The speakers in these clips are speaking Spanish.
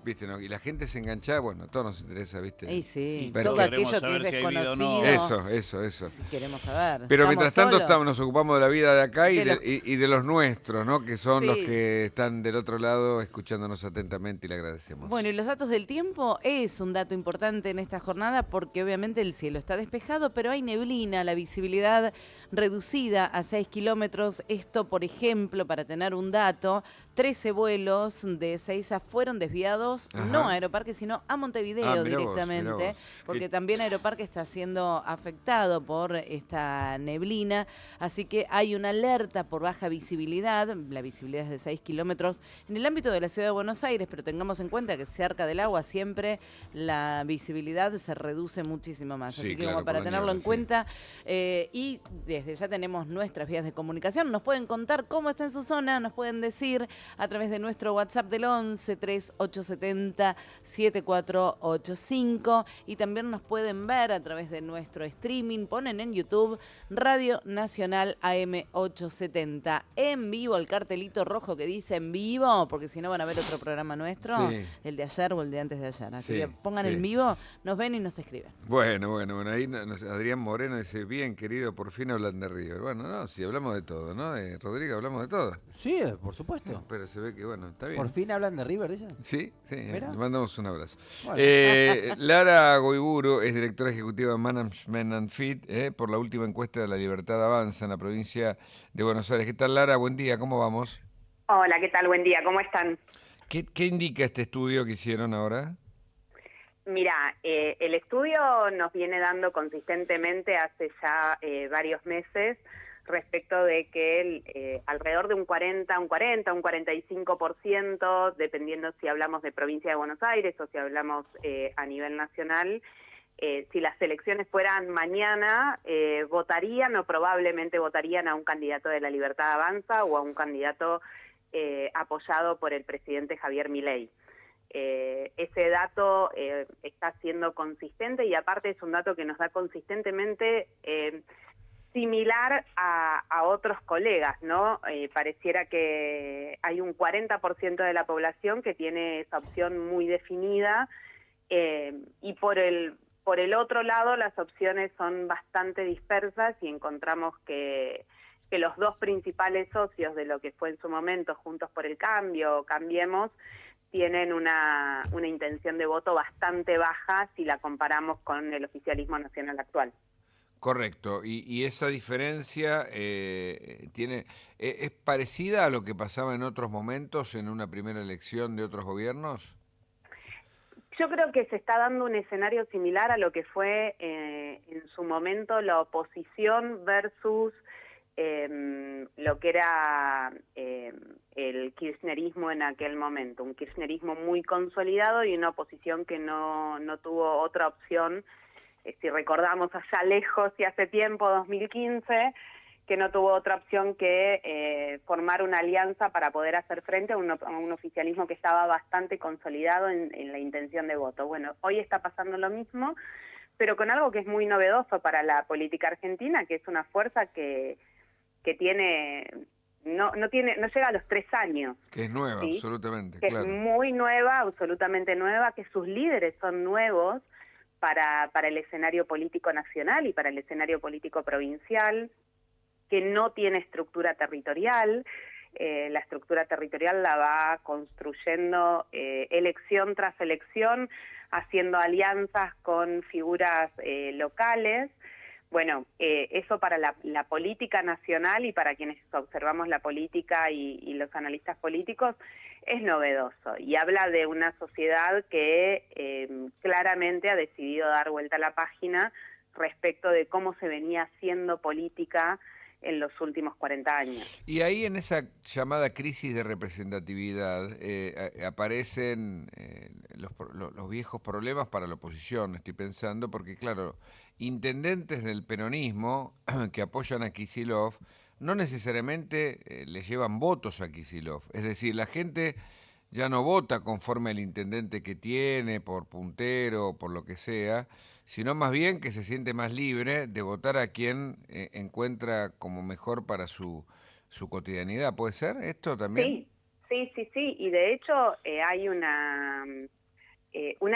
Viste, ¿no? Y la gente se enganchaba, bueno, a todos nos interesa, ¿viste? Y sí, Pero todo queremos aquello que es saber si hay vida o no. desconocido. eso. Si queremos saber. Pero ¿Estamos mientras tanto solos? nos ocupamos de la vida de acá y De los- y de los nuestros, ¿no? Que son los Sí. que están del otro lado escuchándonos atentamente y le agradecemos. Bueno, y los datos del tiempo es un dato importante en esta jornada porque obviamente el cielo está despejado, pero hay neblina, la visibilidad reducida a 6 kilómetros. Esto, por ejemplo, para tener un dato, 13 vuelos de Ezeiza fueron desviados, Ajá. no a Aeroparque, sino a Montevideo Mirá directamente, vos. porque Qué- también Aeroparque está siendo afectado por esta neblina, así que hay una alerta por baja visibilidad, la visibilidad es de 6 kilómetros en el ámbito de la ciudad de Buenos Aires, pero tengamos en cuenta que cerca del agua siempre la visibilidad se reduce muchísimo más, Sí, así que claro, como para por la tenerlo niebla, en sí. cuenta, y desde ya tenemos nuestras vías de comunicación, nos pueden contar cómo está en su zona, nos pueden decir a través de nuestro WhatsApp del 11 3870 7485 y también nos pueden ver a través de nuestro streaming, ponen en YouTube Radio Nacional AM870 en vivo, el cartelito rojo que dice en vivo, porque si no van a ver otro programa nuestro, Sí. el de ayer o el de antes de ayer, así Sí, que pongan sí. en vivo, nos ven y nos escriben. Bueno, ahí Adrián Moreno dice, bien querido, por fin hablan de River. Bueno, no, sí, hablamos de todo, ¿no? Rodrigo, hablamos de todo. Sí, por supuesto. Pero se ve que, bueno, está bien. Por fin hablan de River, dicen. Sí, Mirá. le mandamos un abrazo. Bueno. Lara Goiburu es directora ejecutiva de Management and Fit por la última encuesta de La Libertad Avanza en la provincia de Buenos Aires. ¿Qué tal, Lara? Buen día, ¿cómo vamos? Hola, ¿qué tal? Buen día, ¿cómo están? ¿Qué indica este estudio que hicieron ahora? Mira, el estudio nos viene dando consistentemente hace ya varios meses respecto de que alrededor de un 45%, dependiendo si hablamos de provincia de Buenos Aires o si hablamos a nivel nacional, si las elecciones fueran mañana, votarían o probablemente votarían a un candidato de La Libertad Avanza o a un candidato apoyado por el presidente Javier Milei. Ese dato está siendo consistente y aparte es un dato que nos da consistentemente similar a otros colegas, ¿no? Pareciera que hay un 40% de la población que tiene esa opción muy definida y por el otro lado las opciones son bastante dispersas y encontramos que los dos principales socios de lo que fue en su momento Juntos por el Cambio, Cambiemos, tienen una intención de voto bastante baja si la comparamos con el oficialismo nacional actual. Correcto, y esa diferencia es parecida a lo que pasaba en otros momentos en una primera elección de otros gobiernos. Yo creo que se está dando un escenario similar a lo que fue en su momento la oposición versus lo que era el kirchnerismo en aquel momento, un kirchnerismo muy consolidado y una oposición que no tuvo otra opción, si recordamos allá lejos y hace tiempo, 2015, que no tuvo otra opción que formar una alianza para poder hacer frente a un oficialismo que estaba bastante consolidado en la intención de voto. Bueno, hoy está pasando lo mismo, pero con algo que es muy novedoso para la política argentina, que es una fuerza que tiene no llega a los 3 años. Que es nueva, ¿sí? absolutamente, Que claro. es muy nueva, absolutamente nueva, que sus líderes son nuevos para el escenario político nacional y para el escenario político provincial, que no tiene estructura territorial. La estructura territorial la va construyendo elección tras elección, haciendo alianzas con figuras locales. Bueno, eso para la política nacional y para quienes observamos la política y los analistas políticos es novedoso y habla de una sociedad que claramente ha decidido dar vuelta a la página respecto de cómo se venía haciendo política en los últimos 40 años. Y ahí en esa llamada crisis de representatividad aparecen los viejos problemas para la oposición, estoy pensando, porque claro, intendentes del peronismo que apoyan a Kicillof no necesariamente le llevan votos a Kicillof, es decir, la gente ya no vota conforme al intendente que tiene, por puntero, por lo que sea, sino más bien que se siente más libre de votar a quien encuentra como mejor para su cotidianidad. ¿Puede ser esto también? Sí, Sí, sí, sí, y de hecho hay una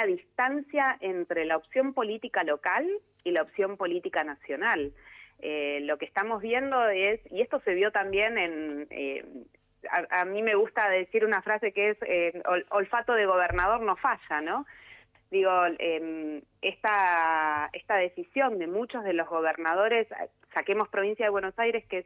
distancia entre la opción política local y la opción política nacional. Lo que estamos viendo es, y esto se vio también a mí me gusta decir una frase que es olfato de gobernador no falla, ¿no? Digo, esta decisión de muchos de los gobernadores, saquemos provincia de Buenos Aires, que es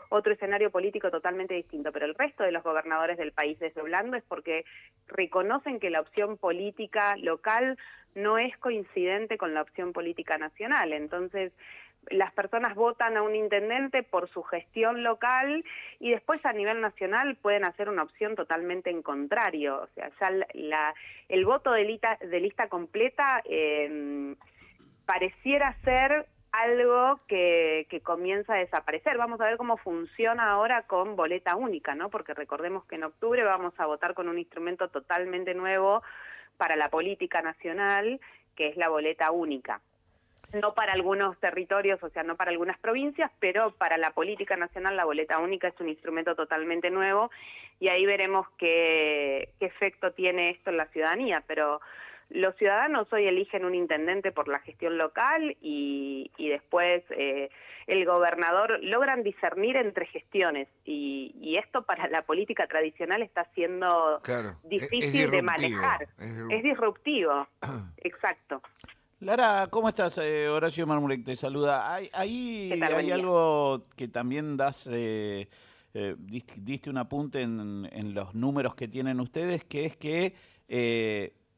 otro escenario político totalmente distinto, pero el resto de los gobernadores del país desdoblando es porque reconocen que la opción política local no es coincidente con la opción política nacional. Entonces, las personas votan a un intendente por su gestión local y después a nivel nacional pueden hacer una opción totalmente en contrario. O sea, ya el voto de lista completa pareciera ser algo que comienza a desaparecer. Vamos a ver cómo funciona ahora con boleta única, ¿no? Porque recordemos que en octubre vamos a votar con un instrumento totalmente nuevo para la política nacional, que es la boleta única. No para algunos territorios, o sea, no para algunas provincias, pero para la política nacional la boleta única es un instrumento totalmente nuevo y ahí veremos qué efecto tiene esto en la ciudadanía. Pero los ciudadanos hoy eligen un intendente por la gestión local y después el gobernador logran discernir entre gestiones y esto para la política tradicional está siendo difícil de manejar. Es disruptivo, exacto. Lara, ¿cómo estás? Horacio Marmurek te saluda. Ahí ¿Qué tal? hay algo que también diste un apunte en los números que tienen ustedes, que es que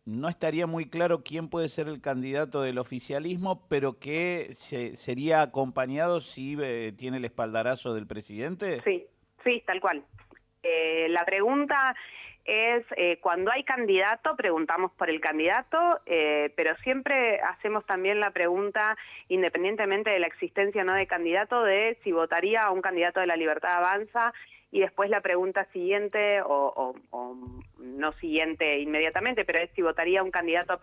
no estaría muy claro quién puede ser el candidato del oficialismo, pero que sería acompañado si tiene el espaldarazo del presidente. Sí, sí, tal cual. La pregunta es, cuando hay candidato, preguntamos por el candidato, pero siempre hacemos también la pregunta, independientemente de la existencia o no de candidato, de si votaría a un candidato de La Libertad Avanza, y después la pregunta siguiente, o no siguiente inmediatamente, pero es si votaría a un candidato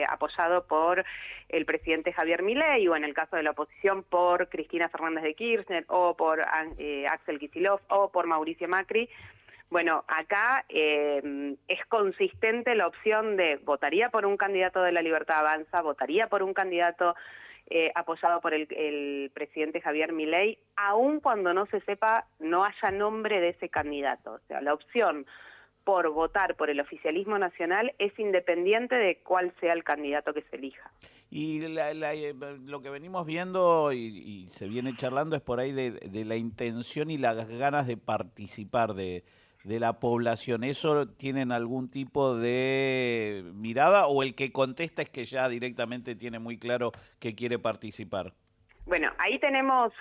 apoyado por el presidente Javier Milei, o en el caso de la oposición por Cristina Fernández de Kirchner, o por Axel Kicillof, o por Mauricio Macri. Bueno, acá es consistente la opción de votaría por un candidato de La Libertad Avanza, votaría por un candidato apoyado por el presidente Javier Milei, aun cuando no se sepa, no haya nombre de ese candidato. O sea, la opción por votar por el oficialismo nacional es independiente de cuál sea el candidato que se elija. Y lo que venimos viendo y se viene charlando es por ahí de la intención y las ganas de participar de la población. ¿Eso tienen algún tipo de mirada o el que contesta es que ya directamente tiene muy claro que quiere participar? Bueno, ahí tenemos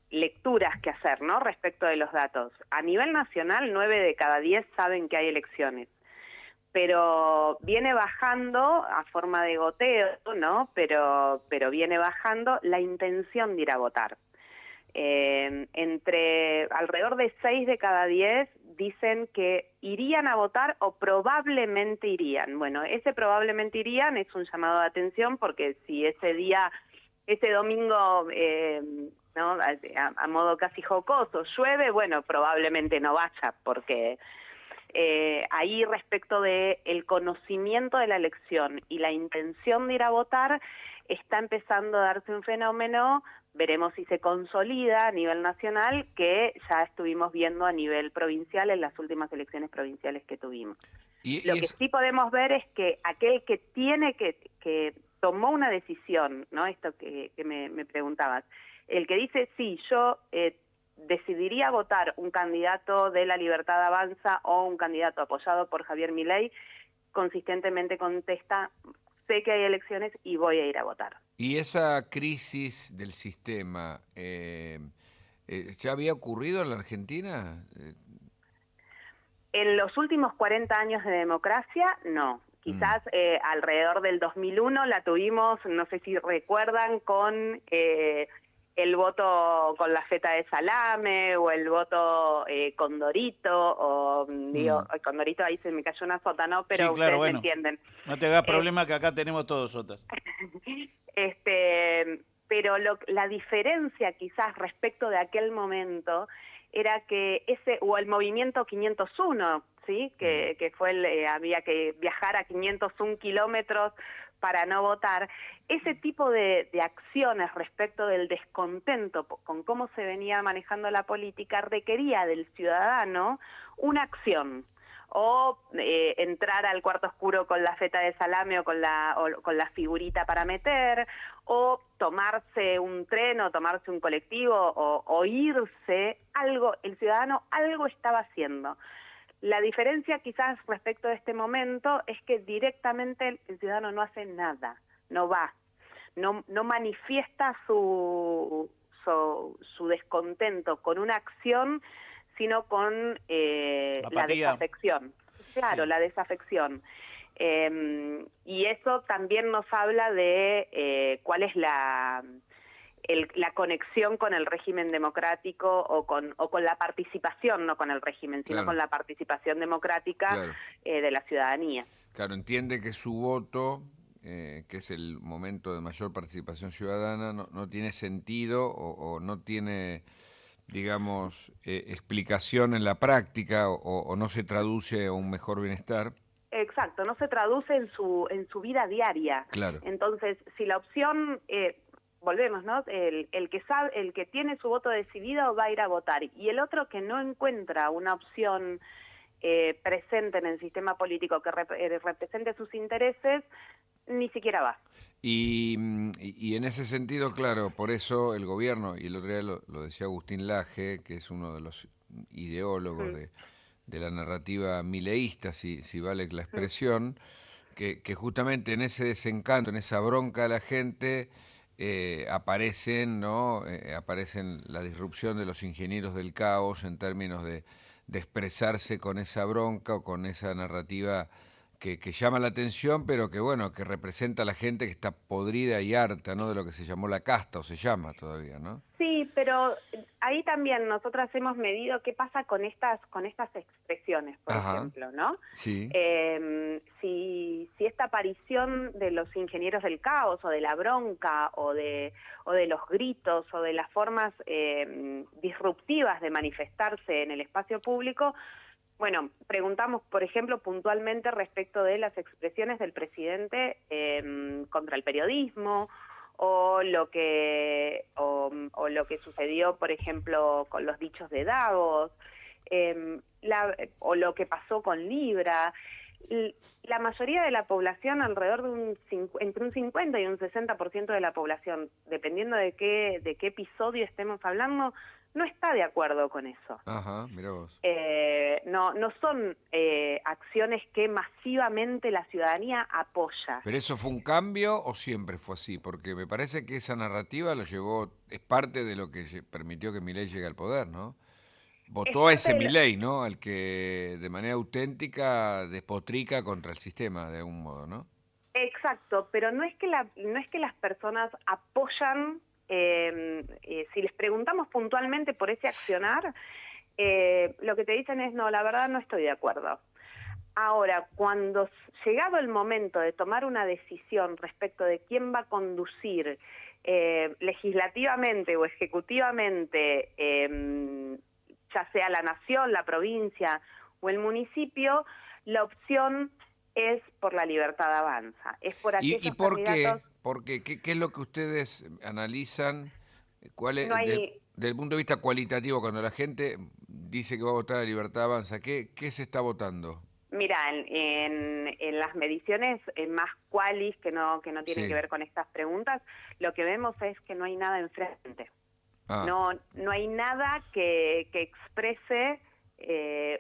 lecturas que hacer, ¿no?, respecto de los datos. A nivel nacional, 9 de cada 10 saben que hay elecciones, pero viene bajando a forma de goteo, ¿no?, pero viene bajando la intención de ir a votar. Alrededor de 6 de cada 10 dicen que irían a votar o probablemente irían. Bueno, ese probablemente irían es un llamado de atención porque si ese domingo, ¿no?, a modo casi jocoso, llueve, bueno, probablemente no vaya, porque ahí respecto de el conocimiento de la elección y la intención de ir a votar, está empezando a darse un fenómeno, veremos si se consolida a nivel nacional, que ya estuvimos viendo a nivel provincial en las últimas elecciones provinciales que tuvimos. Lo que sí podemos ver es que aquel que que tomó una decisión, ¿no?, esto que me preguntabas, el que dice, sí, yo decidiría votar un candidato de La Libertad Avanza o un candidato apoyado por Javier Milei, consistentemente contesta, sé que hay elecciones y voy a ir a votar. ¿Y esa crisis del sistema ya había ocurrido en la Argentina? En los últimos 40 años de democracia, no. Quizás alrededor del 2001 la tuvimos, no sé si recuerdan, con el voto con la feta de salame o el voto con Dorito, o digo, con Dorito ahí se me cayó una sota, ¿no? Pero sí, claro, ustedes bueno, me entienden. No te hagas problema que acá tenemos todos sotas. Pero la diferencia quizás respecto de aquel momento era que o el movimiento 501, ¿sí? Que fue había que viajar a 501 kilómetros para no votar. Ese tipo de acciones respecto del descontento con cómo se venía manejando la política requería del ciudadano una acción, o entrar al cuarto oscuro con la feta de salame o con la figurita para meter, o tomarse un tren o tomarse un colectivo o irse, algo, el ciudadano algo estaba haciendo. La diferencia quizás respecto de este momento es que directamente el ciudadano no hace nada, no va, no manifiesta su descontento con una acción, sino con la desafección. Claro, sí. La desafección. Y eso también nos habla de cuál es la conexión con el régimen democrático o con la participación, no con el régimen, sino claro. con la participación democrática claro. De la ciudadanía. Claro, entiende que su voto, que es el momento de mayor participación ciudadana, no tiene sentido o no tiene, digamos, explicación en la práctica o no se traduce a un mejor bienestar. Exacto, no se traduce en su vida diaria. Claro. Entonces, si la opción, volvemos, ¿no? El que tiene su voto decidido va a ir a votar, y el otro que no encuentra una opción presente en el sistema político que represente sus intereses, ni siquiera va. Y en ese sentido, claro, por eso el gobierno, y el otro día lo decía Agustín Laje, que es uno de los ideólogos de la narrativa mileísta, si vale la expresión, que justamente en ese desencanto, en esa bronca de la gente, aparecen la disrupción de los ingenieros del caos en términos de expresarse con esa bronca o con esa narrativa que llama la atención, pero que bueno, que representa a la gente que está podrida y harta, ¿no? De lo que se llamó la casta, o se llama todavía, ¿no? Sí, pero ahí también nosotras hemos medido qué pasa con estas expresiones, por ejemplo, ¿no? Sí. Si esta aparición de los ingenieros del caos, o de la bronca, o de los gritos, o de las formas disruptivas de manifestarse en el espacio público. Bueno, preguntamos, por ejemplo, puntualmente respecto de las expresiones del presidente contra el periodismo, o lo que sucedió, por ejemplo, con los dichos de Davos, o lo que pasó con Libra. La mayoría de la población, alrededor de entre un 50 y un 60% de la población, dependiendo de qué episodio estemos hablando, no está de acuerdo con eso. Ajá, mirá vos. No son acciones que masivamente la ciudadanía apoya. ¿Pero eso fue un cambio o siempre fue así? Porque me parece que esa narrativa es parte de lo que permitió que Milei llegue al poder, ¿no? Votó a ese Milei, ¿no? Al que de manera auténtica despotrica contra el sistema, de algún modo, ¿no? Exacto, pero no es que las personas apoyan. Si les preguntamos puntualmente por ese accionar, lo que te dicen es: no, la verdad no estoy de acuerdo. Ahora, cuando llegado el momento de tomar una decisión respecto de quién va a conducir legislativamente o ejecutivamente, ya sea la nación, la provincia o el municipio, la opción es por la Libertad Avanza. Es por aquellos ¿Y por candidatos. qué? Porque, ¿qué es lo que ustedes analizan? ¿Cuál es, No hay... desde el punto de vista cualitativo, cuando la gente dice que va a votar a Libertad Avanza, ¿qué se está votando? Mira, en las mediciones más cualis que no tienen que ver con estas preguntas, lo que vemos es que no hay nada enfrente. No hay nada que exprese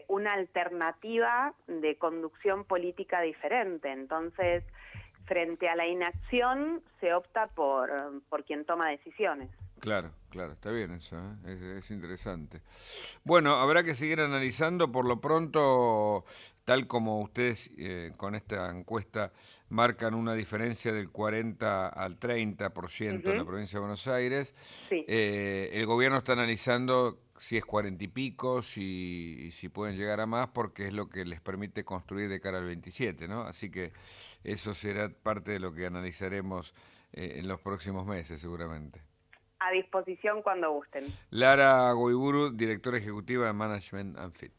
una alternativa de conducción política diferente. Entonces, frente a la inacción, se opta por quien toma decisiones. Claro, está bien eso, ¿eh? Es interesante. Bueno, habrá que seguir analizando. Por lo pronto, tal como ustedes con esta encuesta marcan una diferencia del 40 al 30% en la provincia de Buenos Aires, sí. El gobierno está analizando si es 40 y pico, si pueden llegar a más, porque es lo que les permite construir de cara al 27, ¿no? Así que eso será parte de lo que analizaremos en los próximos meses, seguramente. A disposición cuando gusten. Lara Goiburu, directora ejecutiva de Management and Fit.